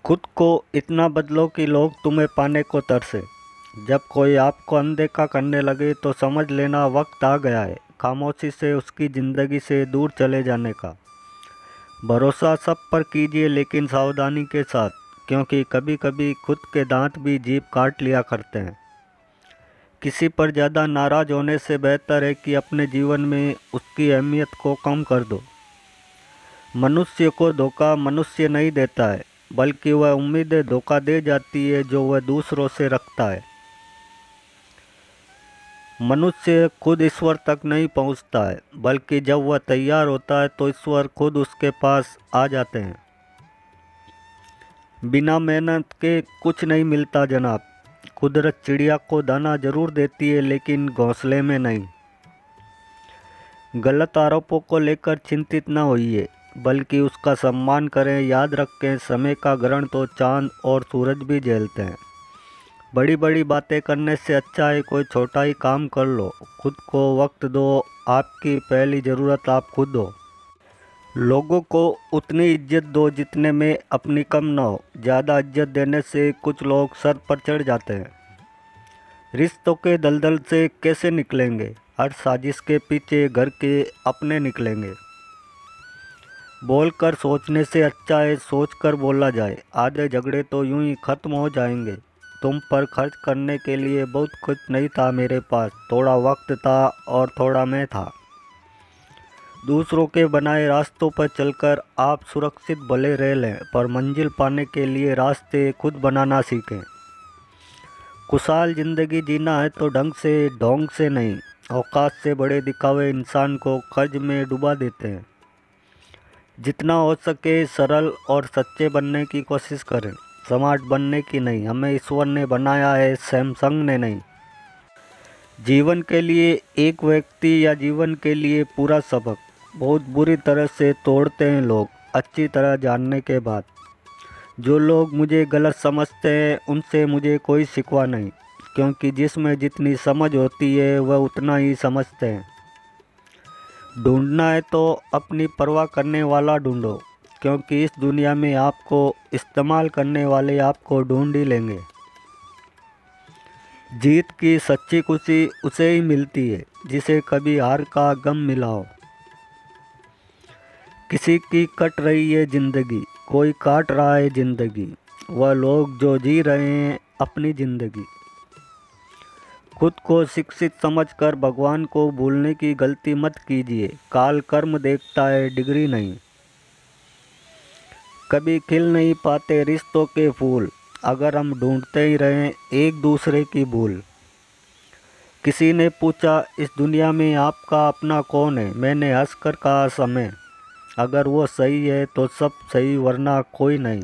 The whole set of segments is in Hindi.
खुद को इतना बदलो कि लोग तुम्हें पाने को तरसे। जब कोई आपको अनदेखा करने लगे तो समझ लेना वक्त आ गया है खामोशी से उसकी ज़िंदगी से दूर चले जाने का। भरोसा सब पर कीजिए लेकिन सावधानी के साथ, क्योंकि कभी कभी खुद के दांत भी जीभ काट लिया करते हैं। किसी पर ज़्यादा नाराज़ होने से बेहतर है कि अपने जीवन में उसकी अहमियत को कम कर दो। मनुष्य को धोखा मनुष्य नहीं देता है, बल्कि वह उम्मीदें धोखा दे जाती है जो वह दूसरों से रखता है। मनुष्य खुद ईश्वर तक नहीं पहुंचता है, बल्कि जब वह तैयार होता है तो ईश्वर खुद उसके पास आ जाते हैं। बिना मेहनत के कुछ नहीं मिलता जनाब। कुदरत चिड़िया को दाना जरूर देती है लेकिन घोंसले में नहीं। गलत आरोपों को लेकर चिंतित न होइए, बल्कि उसका सम्मान करें। याद रखें, समय का ग्रहण तो चांद और सूरज भी झेलते हैं। बड़ी बड़ी बातें करने से अच्छा है कोई छोटा ही काम कर लो। खुद को वक्त दो, आपकी पहली ज़रूरत आप खुद हो। लोगों को उतनी इज्जत दो जितने में अपनी कम ना हो। ज़्यादा इज्जत देने से कुछ लोग सर पर चढ़ जाते हैं। रिश्तों के दलदल से कैसे निकलेंगे? हर साजिश के पीछे घर के अपने निकलेंगे। बोलकर सोचने से अच्छा है सोचकर बोला जाए। आधे झगड़े तो यूं ही खत्म हो जाएंगे। तुम पर खर्च करने के लिए बहुत कुछ नहीं था मेरे पास, थोड़ा वक्त था और थोड़ा मैं था। दूसरों के बनाए रास्तों पर चलकर आप सुरक्षित भले रह लें, पर मंजिल पाने के लिए रास्ते खुद बनाना सीखें। खुशहाल ज़िंदगी जीना है तो ढंग से, ढोंग से नहीं। औकात से बड़े दिखावे इंसान को कर्ज में डुबा देते हैं। जितना हो सके सरल और सच्चे बनने की कोशिश करें, स्मार्ट बनने की नहीं। हमें ईश्वर ने बनाया है, सैमसंग ने नहीं। जीवन के लिए एक व्यक्ति या जीवन के लिए पूरा सबक बहुत बुरी तरह से तोड़ते हैं लोग, अच्छी तरह जानने के बाद। जो लोग मुझे गलत समझते हैं उनसे मुझे कोई शिकवा नहीं, क्योंकि जिसमें जितनी समझ होती है वह उतना ही समझते हैं। ढूंढना है तो अपनी परवाह करने वाला ढूंढो, क्योंकि इस दुनिया में आपको इस्तेमाल करने वाले आपको ढूंढ ही लेंगे। जीत की सच्ची खुशी उसे ही मिलती है जिसे कभी हार का गम मिला हो। किसी की कट रही है ज़िंदगी, कोई काट रहा है ज़िंदगी, वह लोग जो जी रहे हैं अपनी ज़िंदगी। खुद को शिक्षित समझकर भगवान को भूलने की गलती मत कीजिए। काल कर्म देखता है, डिग्री नहीं। कभी खिल नहीं पाते रिश्तों के फूल, अगर हम ढूंढते ही रहें एक दूसरे की भूल। किसी ने पूछा इस दुनिया में आपका अपना कौन है? मैंने हंसकर कहा समय। अगर वो सही है तो सब सही, वरना कोई नहीं।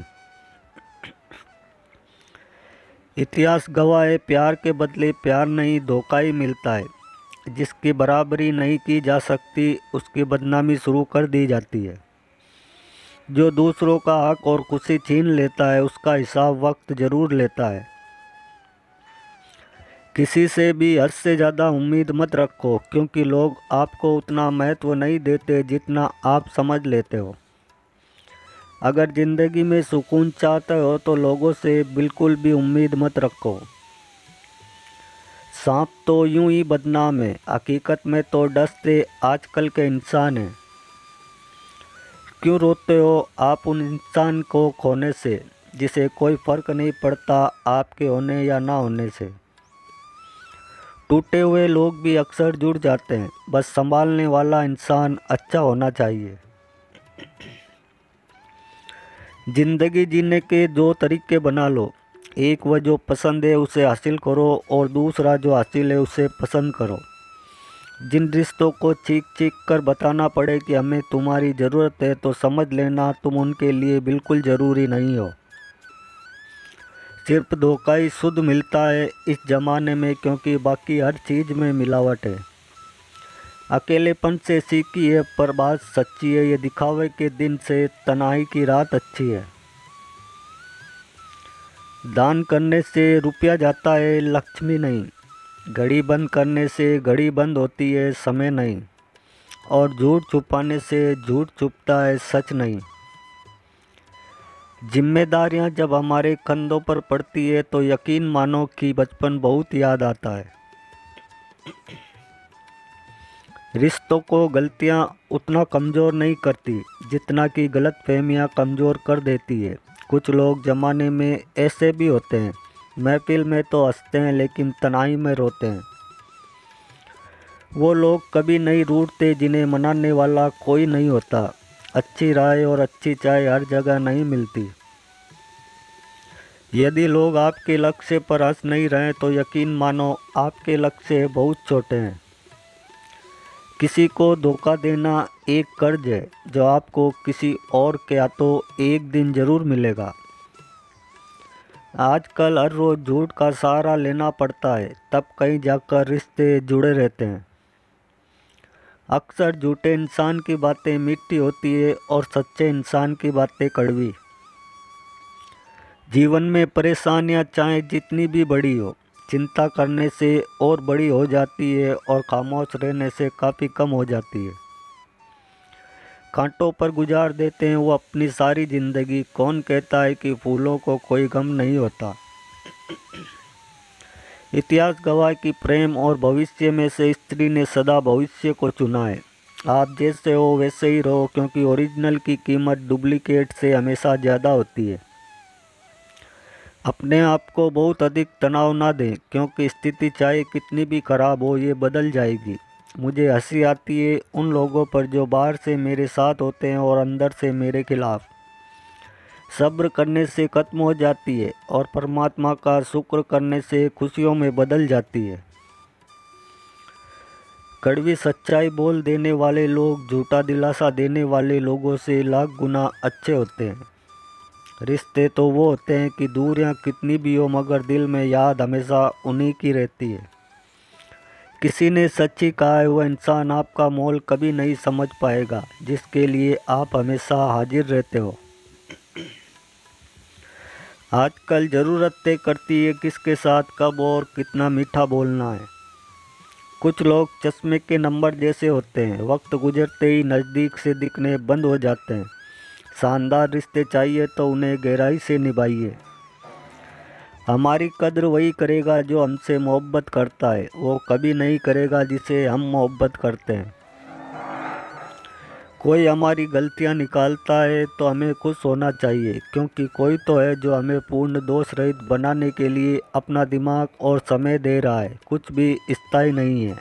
इतिहास गवाह है प्यार के बदले प्यार नहीं, धोखा ही मिलता है। जिसकी बराबरी नहीं की जा सकती उसकी बदनामी शुरू कर दी जाती है। जो दूसरों का हक और खुशी छीन लेता है उसका हिसाब वक्त जरूर लेता है। किसी से भी हद से ज़्यादा उम्मीद मत रखो, क्योंकि लोग आपको उतना महत्व नहीं देते जितना आप समझ लेते हो। अगर ज़िंदगी में सुकून चाहते हो तो लोगों से बिल्कुल भी उम्मीद मत रखो। सांप तो यूं ही बदनाम है, हकीकत में तो डसते आजकल के इंसान हैं। क्यों रोते हो आप उन इंसान को खोने से जिसे कोई फ़र्क नहीं पड़ता आपके होने या ना होने से? टूटे हुए लोग भी अक्सर जुड़ जाते हैं, बस संभालने वाला इंसान अच्छा होना चाहिए। ज़िंदगी जीने के दो तरीके बना लो। एक वह जो पसंद है उसे हासिल करो, और दूसरा जो हासिल है उसे पसंद करो। जिन रिश्तों को चीख चीख कर बताना पड़े कि हमें तुम्हारी ज़रूरत है, तो समझ लेना तुम उनके लिए बिल्कुल ज़रूरी नहीं हो। सिर्फ धोखा ही शुद्ध मिलता है इस ज़माने में, क्योंकि बाकी हर चीज़ में मिलावट है। अकेलेपन से सीखी है पर बात सच्ची है, ये दिखावे के दिन से तन्हाई की रात अच्छी है। दान करने से रुपया जाता है, लक्ष्मी नहीं। घड़ी बंद करने से घड़ी बंद होती है, समय नहीं। और झूठ छुपाने से झूठ छुपता है, सच नहीं। जिम्मेदारियां जब हमारे कंधों पर पड़ती है तो यकीन मानो कि बचपन बहुत याद आता है। रिश्तों को गलतियां उतना कमज़ोर नहीं करती जितना कि गलतफहमियां कमज़ोर कर देती है। कुछ लोग ज़माने में ऐसे भी होते हैं, महफिल में तो हंसते हैं लेकिन तन्हाई में रोते हैं। वो लोग कभी नहीं रूठते जिन्हें मनाने वाला कोई नहीं होता। अच्छी राय और अच्छी चाय हर जगह नहीं मिलती। यदि लोग आपके लक्ष्य पर हंस नहीं रहे तो यकीन मानो आपके लक्ष्य बहुत छोटे हैं। किसी को धोखा देना एक कर्ज है जो आपको किसी और के हाथों एक दिन ज़रूर मिलेगा। आजकल हर रोज़ झूठ का सहारा लेना पड़ता है, तब कहीं जाकर रिश्ते जुड़े रहते हैं। अक्सर झूठे इंसान की बातें मीठी होती है और सच्चे इंसान की बातें कड़वी। जीवन में परेशानियां चाहे जितनी भी बड़ी हो, चिंता करने से और बड़ी हो जाती है और खामोश रहने से काफ़ी कम हो जाती है। कांटों पर गुजार देते हैं वो अपनी सारी ज़िंदगी। कौन कहता है कि फूलों को कोई गम नहीं होता। इतिहास गवाह की प्रेम और भविष्य में से स्त्री ने सदा भविष्य को चुना है। आप जैसे हो वैसे ही रहो, क्योंकि ओरिजिनल की कीमत डुप्लीकेट से हमेशा ज़्यादा होती है। अपने आप को बहुत अधिक तनाव ना दें, क्योंकि स्थिति चाहे कितनी भी खराब हो ये बदल जाएगी। मुझे हंसी आती है उन लोगों पर जो बाहर से मेरे साथ होते हैं और अंदर से मेरे खिलाफ। सब्र करने से ख़त्म हो जाती है और परमात्मा का शुक्र करने से खुशियों में बदल जाती है। कड़वी सच्चाई बोल देने वाले लोग झूठा दिलासा देने वाले लोगों से लाख गुना अच्छे होते हैं। रिश्ते तो वो होते हैं कि दूरियां कितनी भी हो मगर दिल में याद हमेशा उन्हीं की रहती है। किसी ने सच ही कहा है, वह इंसान आपका मोल कभी नहीं समझ पाएगा जिसके लिए आप हमेशा हाजिर रहते हो। आजकल ज़रूरत तय करती है किसके साथ कब और कितना मीठा बोलना है। कुछ लोग चश्मे के नंबर जैसे होते हैं, वक्त गुजरते ही नज़दीक से दिखने बंद हो जाते हैं। शानदार रिश्ते चाहिए तो उन्हें गहराई से निभाइए। हमारी कद्र वही करेगा जो हमसे मोहब्बत करता है, वो कभी नहीं करेगा जिसे हम मोहब्बत करते हैं। कोई हमारी गलतियां निकालता है तो हमें खुश होना चाहिए, क्योंकि कोई तो है जो हमें पूर्ण दोष रहित बनाने के लिए अपना दिमाग और समय दे रहा है। कुछ भी स्थायी नहीं है।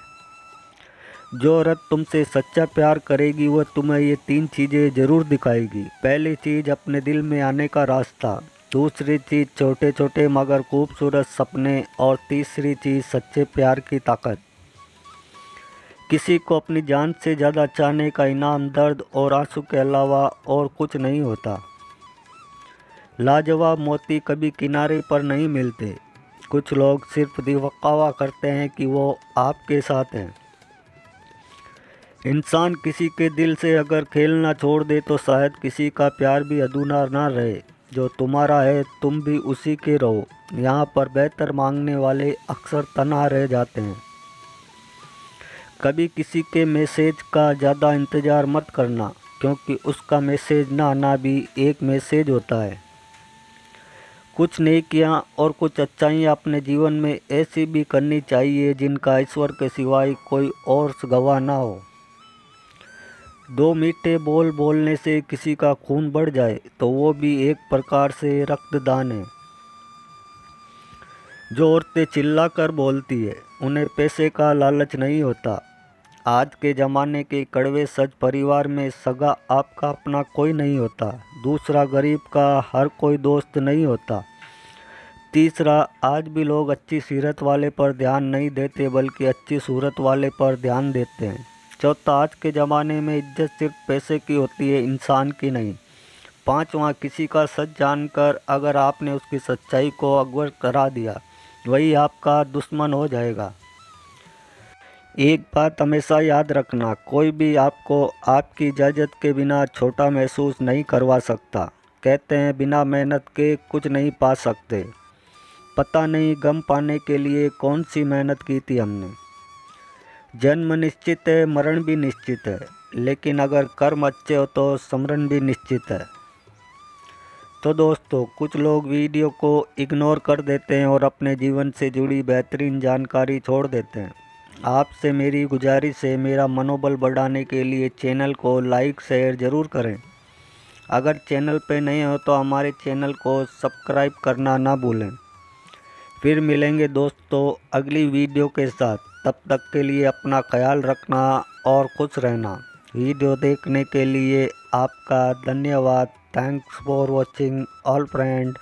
जो औरत तुमसे सच्चा प्यार करेगी वह तुम्हें ये 3 चीज़ें ज़रूर दिखाएगी। पहली चीज़ अपने दिल में आने का रास्ता, दूसरी चीज़ छोटे छोटे मगर खूबसूरत सपने और तीसरी चीज़ सच्चे प्यार की ताकत। किसी को अपनी जान से ज़्यादा चाहने का इनाम दर्द और आंसू के अलावा और कुछ नहीं होता। लाजवाब मोती कभी किनारे पर नहीं मिलते। कुछ लोग सिर्फ दिखावा करते हैं कि वो आपके साथ हैं। इंसान किसी के दिल से अगर खेलना छोड़ दे तो शायद किसी का प्यार भी अधूरा ना रहे। जो तुम्हारा है तुम भी उसी के रहो। यहाँ पर बेहतर मांगने वाले अक्सर तन्हा रह जाते हैं। कभी किसी के मैसेज का ज़्यादा इंतज़ार मत करना, क्योंकि उसका मैसेज ना आना भी एक मैसेज होता है। कुछ नेकियां और कुछ अच्छाइयाँ अपने जीवन में ऐसी भी करनी चाहिए जिनका ईश्वर के सिवाय कोई और गवाह ना हो। 2 मीठे बोल बोलने से किसी का खून बढ़ जाए तो वो भी एक प्रकार से रक्तदान है। जो औरतें चिल्लाकर बोलती है उन्हें पैसे का लालच नहीं होता। आज के ज़माने के कड़वे सच, परिवार में सगा आपका अपना कोई नहीं होता। दूसरा, गरीब का हर कोई दोस्त नहीं होता। तीसरा, आज भी लोग अच्छी सीरत वाले पर ध्यान नहीं देते बल्कि अच्छी सूरत वाले पर ध्यान देते हैं। चौथा, आज के ज़माने में इज्जत सिर्फ पैसे की होती है, इंसान की नहीं। पांचवा, किसी का सच जानकर अगर आपने उसकी सच्चाई को अगवा करा दिया वही आपका दुश्मन हो जाएगा। एक बात हमेशा याद रखना, कोई भी आपको आपकी इजाज़त के बिना छोटा महसूस नहीं करवा सकता। कहते हैं बिना मेहनत के कुछ नहीं पा सकते। पता नहीं गम पाने के लिए कौन सी मेहनत की थी हमने। जन्म निश्चित है, मरण भी निश्चित है, लेकिन अगर कर्म अच्छे हो तो स्मरण भी निश्चित है। तो दोस्तों, कुछ लोग वीडियो को इग्नोर कर देते हैं और अपने जीवन से जुड़ी बेहतरीन जानकारी छोड़ देते हैं। आपसे मेरी गुजारिश है, मेरा मनोबल बढ़ाने के लिए चैनल को लाइक शेयर ज़रूर करें। अगर चैनल पे नए हो तो हमारे चैनल को सब्सक्राइब करना ना भूलें। फिर मिलेंगे दोस्तों अगली वीडियो के साथ। तब तक के लिए अपना ख्याल रखना और खुश रहना। वीडियो देखने के लिए आपका धन्यवाद। Thanks for watching all friend.